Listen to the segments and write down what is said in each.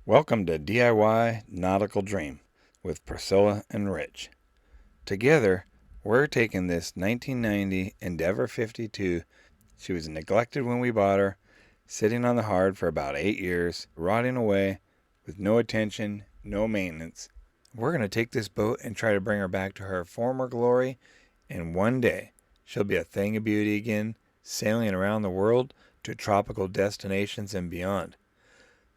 Welcome to DIY Nautical Dream with Priscilla and Rich. Together, we're taking this 1990 Endeavour 52. She was neglected when we bought her, sitting on the hard for about 8 years, rotting away with no attention, no maintenance. We're going to take this boat and try to bring her back to her former glory, and one day she'll be a thing of beauty again, sailing around the world to tropical destinations and beyond.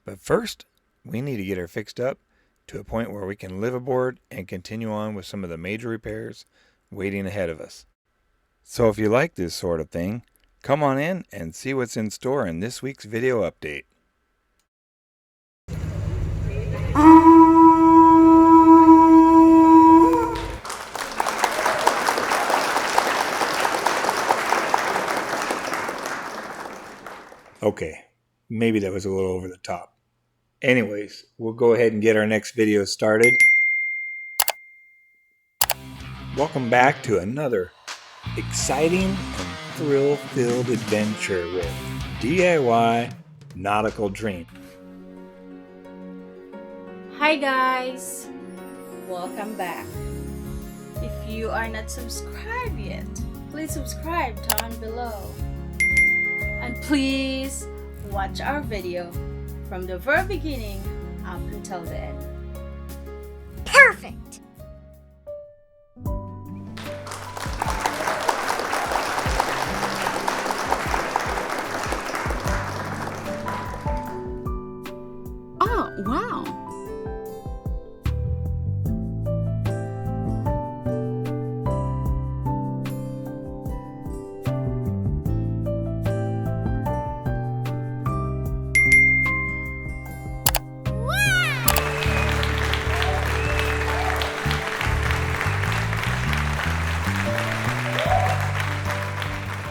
But first, we need to get her fixed up to a point where we can live aboard and continue on with some of the major repairs waiting ahead of us. So if you like this sort of thing, come on in and see what's in store in this week's video update. Okay, maybe that was a little over the top. Anyways, we'll go ahead and get our next video started. Welcome back to another exciting and thrill-filled adventure with DIY Nautical Dream. Hi guys! Welcome back. If you are not subscribed yet, please subscribe down below. And please watch our video from the very beginning up until the end. Perfect! Oh, wow!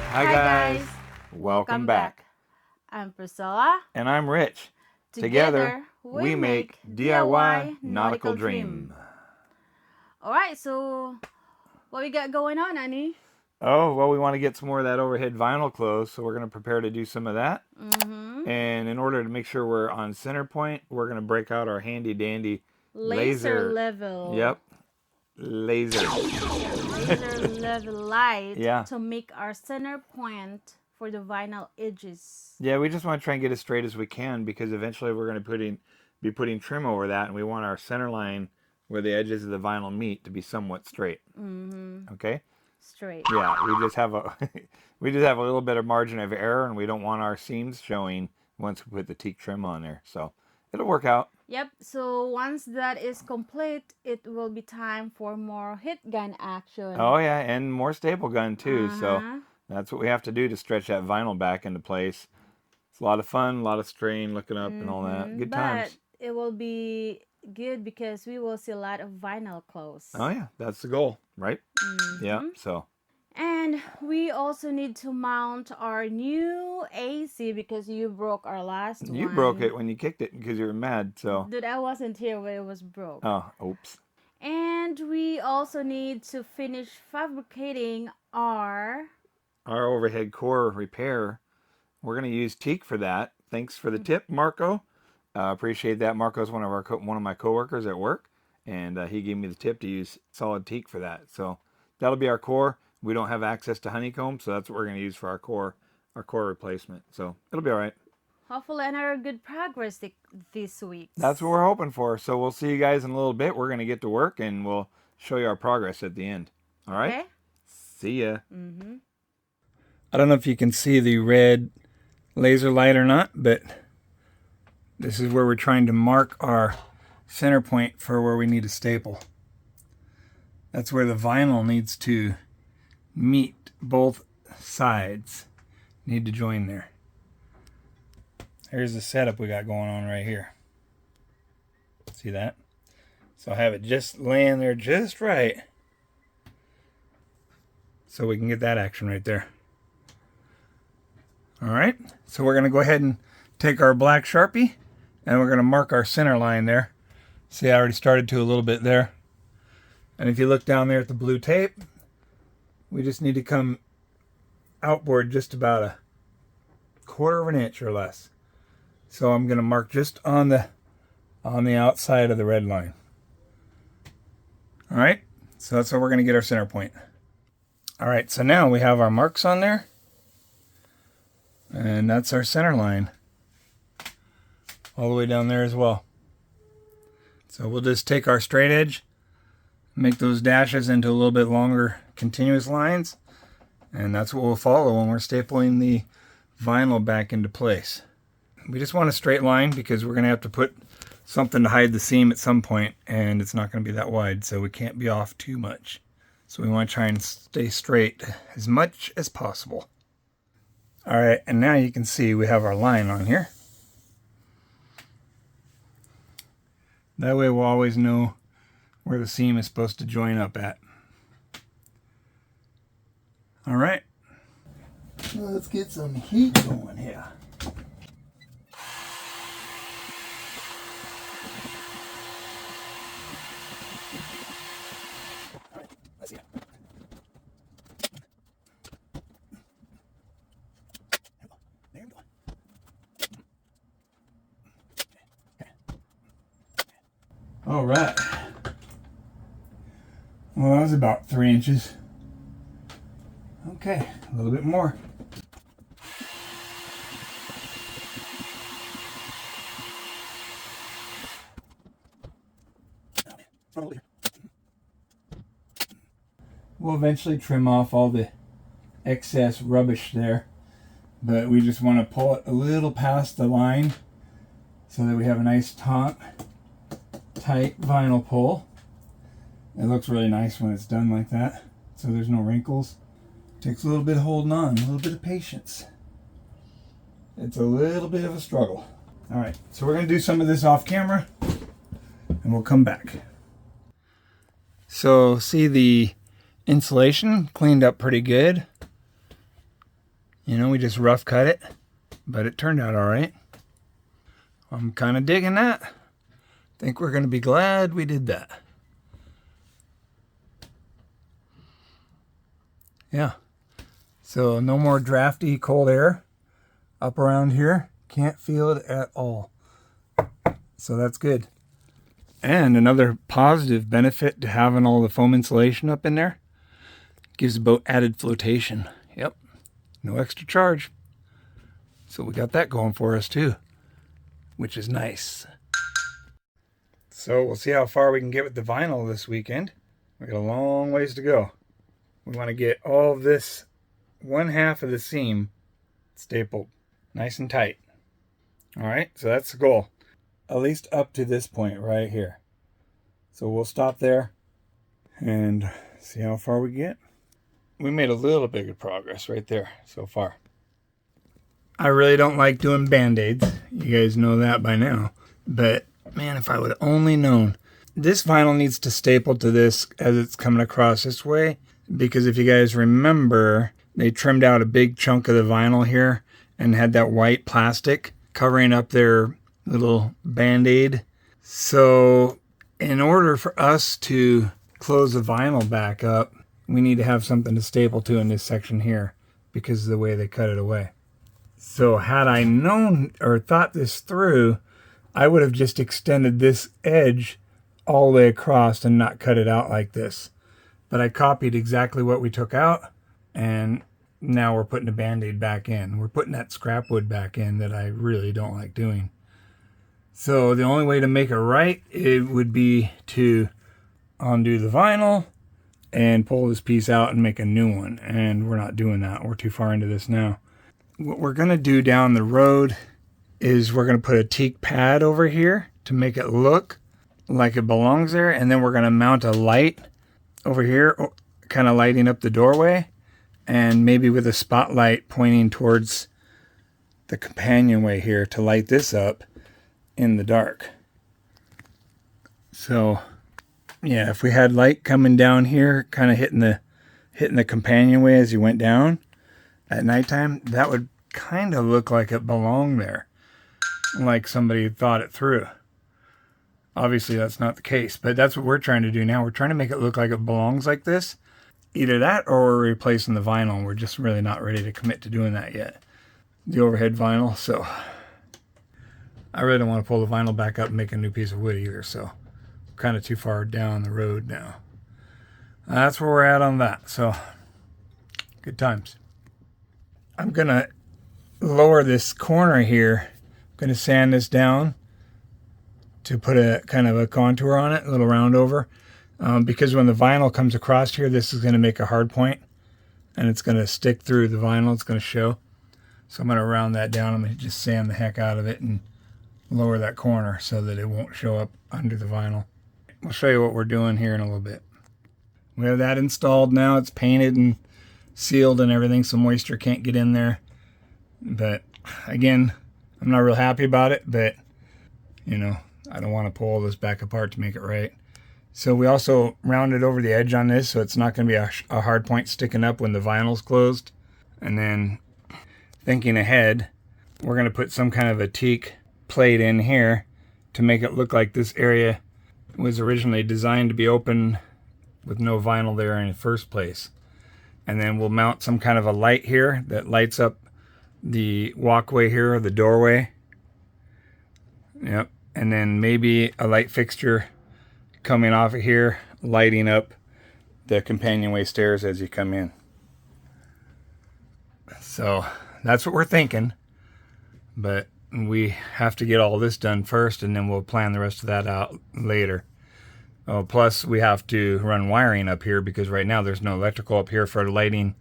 Hi guys. Welcome back. I'm Priscilla. And I'm Rich. Together, we make DIY Nautical Dream. Alright, so what we got going on, Annie? Oh, well, we want to get some more of that overhead vinyl closed, so we're going to prepare to do some of that. And in order to make sure we're on center point, we're going to break out our handy dandy Laser level. Yep. Laser level light Yeah. to make our center point for the vinyl edges. Yeah, we just want to try and get as straight as we can because eventually we're going to be putting trim over that, and we want our center line where the edges of the vinyl meet to be somewhat straight. Okay? Straight. Yeah, we just have a little bit of margin of error, and we don't want our seams showing once we put the teak trim on there. So it'll work out. Yep, so once that is complete, it will be time for more hit gun action. Oh yeah, and more staple gun too. So that's what we have to do to stretch that vinyl back into place. It's a lot of fun, a lot of strain looking up and all that. Good times. But it will be good because we will see a lot of vinyl close. Oh yeah, that's the goal, right? Yeah, so. And we also need to mount our new AC because you broke our last one. You broke it when you kicked it because you were mad, so. Dude, I wasn't here when it was broke. Oh, oops. And we also need to finish fabricating our overhead core repair. We're going to use teak for that. Thanks for the tip, Marco. Appreciate that. Marco's one of my coworkers at work, and he gave me the tip to use solid teak for that. So that'll be our core. We don't have access to honeycomb, so that's what we're going to use for our core replacement. So it'll be all right. hopefully another good progress this week. That's what we're hoping for. So we'll see you guys in a little bit. We're going to get to work, and we'll show you our progress at the end. All right? Okay. See ya. I don't know if you can see the red laser light or not, but this is where we're trying to mark our center point for where we need a staple. That's where the vinyl needs to meet both sides. Need to join there. Here's the setup we got going on right here. See that? So I have it just laying there just right, so we can get that action right there. All right, so we're going to go ahead and take our black Sharpie, and we're going to mark our center line there. See, I already started to a little bit there. And if you look down there at the blue tape, we just need to come outboard just about a 1/4 of an inch or less. So I'm going to mark just on the on the outside of the red line. All right, so that's how we're going to get our center point. All right, so now we have our marks on there, and that's our center line all the way down there as well. So we'll just take our straight edge, make those dashes into a little bit longer continuous lines, and that's what we'll follow when we're stapling the vinyl back into place. We just want a straight line because we're going to have to put something to hide the seam at some point, and it's not going to be that wide, so we can't be off too much. So we want to try and stay straight as much as possible. All right, and now you can see we have our line on here. That way we'll always know where the seam is supposed to join up at. All right, let's get some heat going here. All right, let's see it. There we go. All right. Well, that was about 3 inches. Okay, a little bit more. We'll eventually trim off all the excess rubbish there, but we just want to pull it a little past the line so that we have a nice taut, tight vinyl pull. It looks really nice when it's done like that, so there's no wrinkles. Takes a little bit of holding on, a little bit of patience. It's a little bit of a struggle. All right, so we're going to do some of this off camera, and we'll come back. So see, the insulation cleaned up pretty good. You know, we just rough cut it, but it turned out all right. I'm kind of digging that. Think we're going to be glad we did that. Yeah. So no more drafty cold air up around here. Can't feel it at all. So that's good. And another positive benefit to having all the foam insulation up in there, gives the boat added flotation. Yep. No extra charge. So we got that going for us too, which is nice. So we'll see how far we can get with the vinyl this weekend. We got a long ways to go. We want to get all of this one half of the seam stapled nice and tight. All right, so that's the goal. At least up to this point right here. So we'll stop there and see how far we get. We made a little bit of progress right there so far. I really don't like doing band-aids. You guys know that by now. But man, if I would have only known. This vinyl needs to staple to this as it's coming across this way, because if you guys remember, they trimmed out a big chunk of the vinyl here and had that white plastic covering up their little band-aid. So in order for us to close the vinyl back up, we need to have something to staple to in this section here because of the way they cut it away. So had I known or thought this through, I would have just extended this edge all the way across and not cut it out like this. But I copied exactly what we took out, and now we're putting a band-aid back in. We're putting that scrap wood back in that I really don't like doing. So the only way to make it right, it would be to undo the vinyl and pull this piece out and make a new one. And we're not doing that. We're too far into this now. What we're going to do down the road is we're going to put a teak pad over here to make it look like it belongs there. And then we're going to mount a light over here, kind of lighting up the doorway. And maybe with a spotlight pointing towards the companionway here to light this up in the dark. So yeah, if we had light coming down here, kind of hitting the companionway as you went down at nighttime, that would kind of look like it belonged there, like somebody thought it through. Obviously that's not the case, but that's what we're trying to do now. We're trying to make it look like it belongs like this. Either that or we're replacing the vinyl. We're just really not ready to commit to doing that yet. The overhead vinyl, so. I really don't want to pull the vinyl back up and make a new piece of wood either, so I'm kind of too far down the road now. That's where we're at on that, so good times. I'm going to lower this corner here. I'm going to sand this down to put a kind of a contour on it, a little round over, because when the vinyl comes across here, this is going to make a hard point, and it's going to stick through the vinyl. It's going to show. So I'm going to round that down. I'm going to just sand the heck out of it and lower that corner so that it won't show up under the vinyl. We'll show you what we're doing here in a little bit. We have that installed now. It's painted and sealed and everything, so moisture can't get in there. But again, I'm not real happy about it, but you know, I don't want to pull this back apart to make it right. So we also rounded over the edge on this, so it's not going to be a hard point sticking up when the vinyl's closed. And then thinking ahead, we're going to put some kind of a teak plate in here to make it look like this area was originally designed to be open with no vinyl there in the first place. And then we'll mount some kind of a light here that lights up the walkway here, or the doorway. Yep. And then maybe a light fixture coming off of here, lighting up the companionway stairs as you come in. So that's what we're thinking. But we have to get all this done first, and then we'll plan the rest of that out later. Oh, plus we have to run wiring up here because right now there's no electrical up here for lighting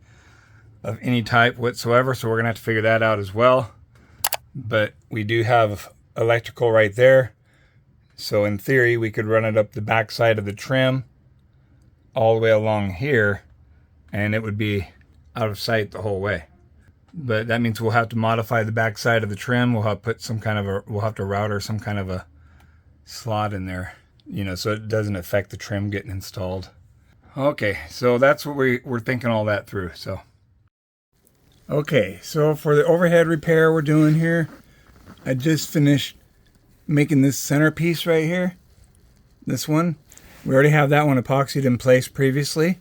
of any type whatsoever, so we're gonna have to figure that out as well. But we do have electrical right there, so in theory we could run it up the back side of the trim all the way along here, and it would be out of sight the whole way. But that means we'll have to modify the back side of the trim. We'll have to put some kind of a, we'll have to router some kind of a slot in there, you know, so it doesn't affect the trim getting installed. Okay, so that's what we're thinking all that through. So okay, so for the overhead repair we're doing here, I just finished making this centerpiece right here. This one, we already have that one epoxied in place previously.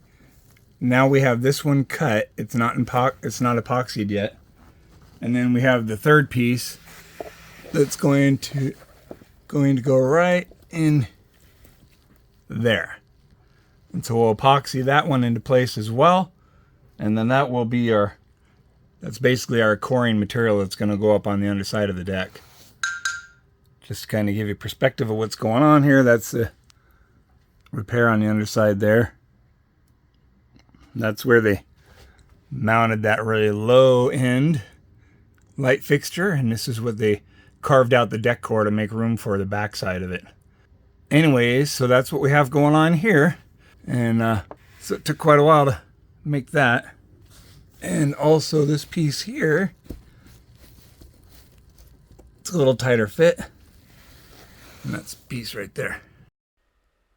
Now we have this one cut. It's not epoxied yet. And then we have the third piece that's going to go right in there. And so we'll epoxy that one into place as well. And then that will be that's basically our coring material that's going to go up on the underside of the deck. Just to kind of give you perspective of what's going on here. That's the repair on the underside there. That's where they mounted that really low end light fixture, and this is what they carved out the deck core to make room for the back side of it. Anyways, so that's what we have going on here, and so it took quite a while to make that. And also this piece here, it's a little tighter fit, and that's the piece right there.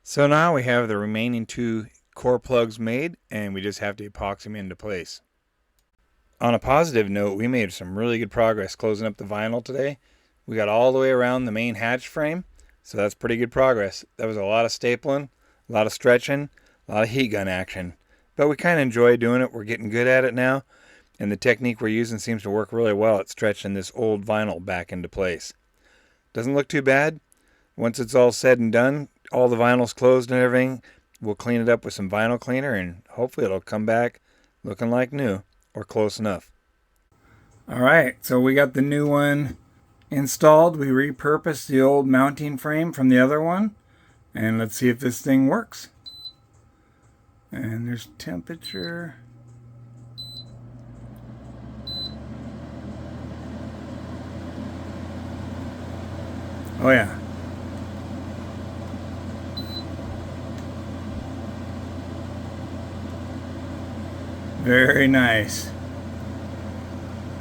So now we have the remaining two core plugs made, and we just have to epoxy them into place. On a positive note, we made some really good progress closing up the vinyl today. We got all the way around the main hatch frame, so that's pretty good progress. That was a lot of stapling, a lot of stretching, a lot of heat gun action, but we kind of enjoy doing it. We're getting good at it now, and the technique we're using seems to work really well at stretching this old vinyl back into place. Doesn't look too bad. Once it's all said and done, all the vinyl's closed and everything, we'll clean it up with some vinyl cleaner, and hopefully it'll come back looking like new, or close enough. All right, so we got the new one installed. We repurposed the old mounting frame from the other one, and let's see if this thing works. And there's temperature. Oh yeah. Very nice.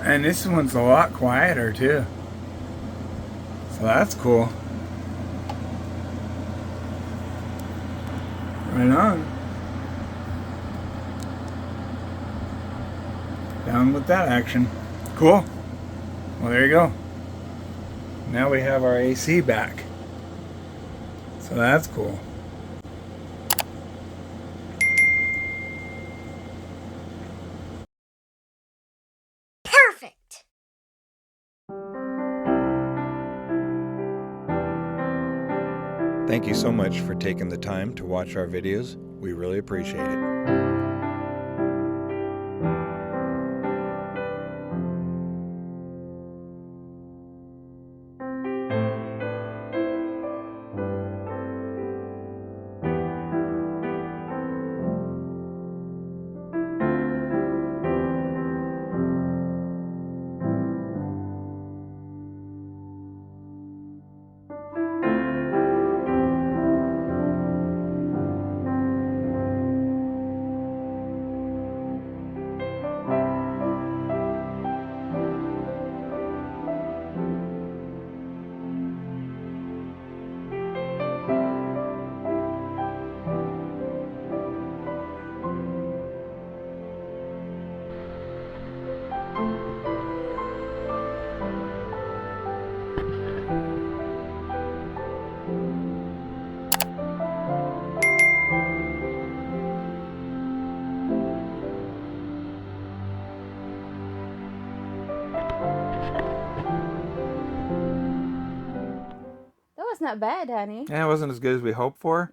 And this one's a lot quieter too. So that's cool. Right on. Down with that action. Cool. Well, there you go. Now we have our AC back. So that's cool. Thank you so much for taking the time to watch our videos. We really appreciate it. That was not bad, honey. Yeah, it wasn't as good as we hoped for.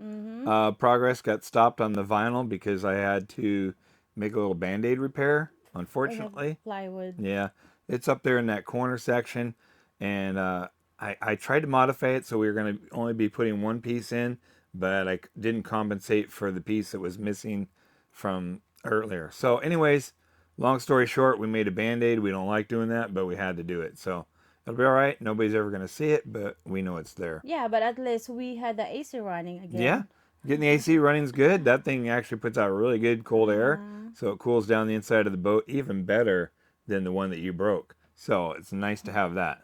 Progress got stopped on the vinyl because I had to make a little Band-Aid repair, unfortunately. Plywood. Yeah, it's up there in that corner section, and I tried to modify it so we were going to only be putting one piece in, but I didn't compensate for the piece that was missing from earlier. So anyways, long story short, we made a Band-Aid. We don't like doing that, but we had to do it. So it'll be all right. Nobody's ever going to see it, but we know it's there. Yeah, but at least we had the AC running again. Yeah, getting the AC running is good. That thing actually puts out really good cold air, so it cools down the inside of the boat even better than the one that you broke. So it's nice to have that.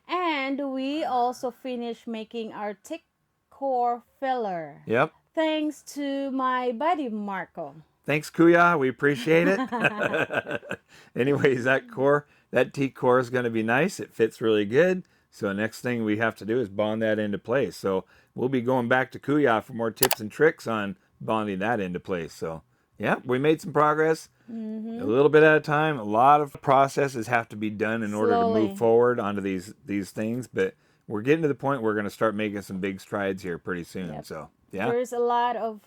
And we also finished making our Teak Core filler. Yep. Thanks to my buddy Marco. Thanks, Kuya. We appreciate it. Anyways, that Teak Core is going to be nice. It fits really good. So next thing we have to do is bond that into place. So we'll be going back to Kuya for more tips and tricks on bonding that into place. So yeah, we made some progress. A little bit at a time. A lot of processes have to be done in order to move forward onto these things. But we're getting to the point where we're going to start making some big strides here pretty soon. Yep. So yeah. There's a lot of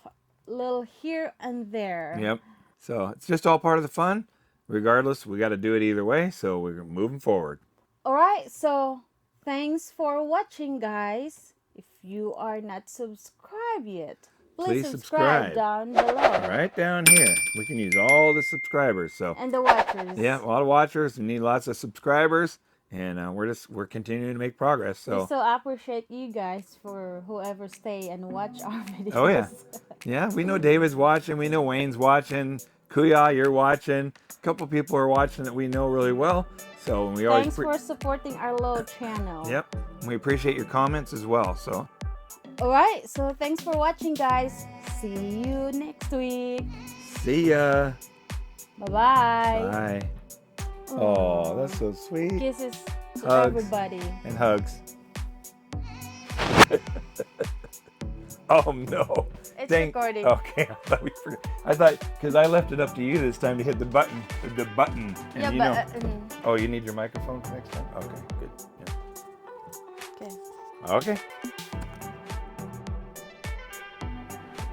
little here and there. Yep. So it's just all part of the fun. Regardless, we got to do it either way. So we're moving forward. All right. So thanks for watching, guys. If you are not subscribed yet, please subscribe down below. Right down here. We can use all the subscribers. So and the watchers. yeah, a lot of watchers. We need lots of subscribers, and we're continuing to make progress. So we so appreciate you guys for whoever stay and watch our videos. Oh yeah, yeah. We know David's watching. We know Wayne's watching. Kuya, you're watching. A couple people are watching that we know really well. So we always thanks for supporting our little channel. Yep. We appreciate your comments as well. So. All right. So thanks for watching, guys. See you next week. See ya. Bye-bye. Bye. Oh, that's so sweet. Kisses to Hugs. everybody. And hugs. Oh no. It's recording. Okay, I thought we forgot. I thought because I left it up to you this time to hit the button. And Yeah, you but know. Oh, you need your microphone for next time. Okay, good. Yeah. Okay.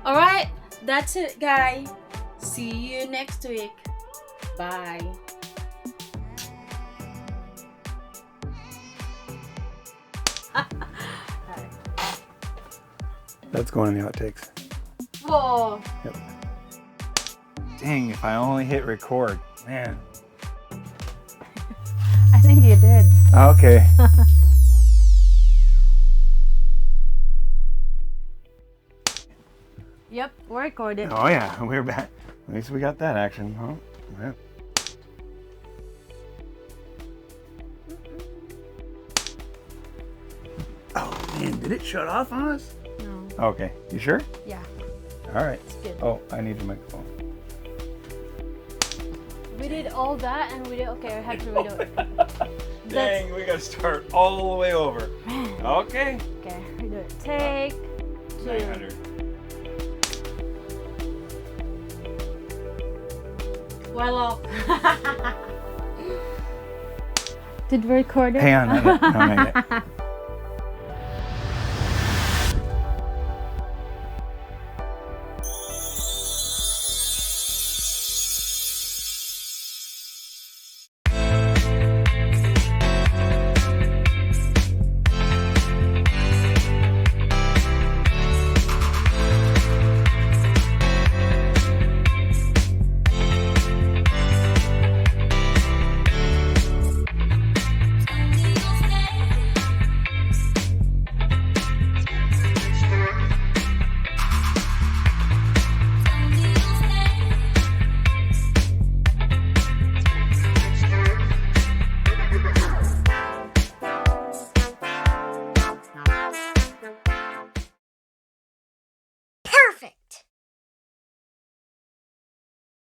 All right, that's it, guys. See you next week. Bye. That's going in the outtakes. Whoa. Yep. Dang, if I only hit record. Man. I think you did. Okay. Yep, we're recording. Oh yeah, we're back. At least we got that action, huh? Yeah. Oh man, did it shut off on us? No. Okay, you sure? Yeah, All right. it's good. Oh, I need your microphone. We did all that and we did, okay, I have to redo it. Dang, we gotta start all the way over. Man. Okay. Okay, redo it. Take 2. 900. Well, did we record it? Hang on, no, not yet.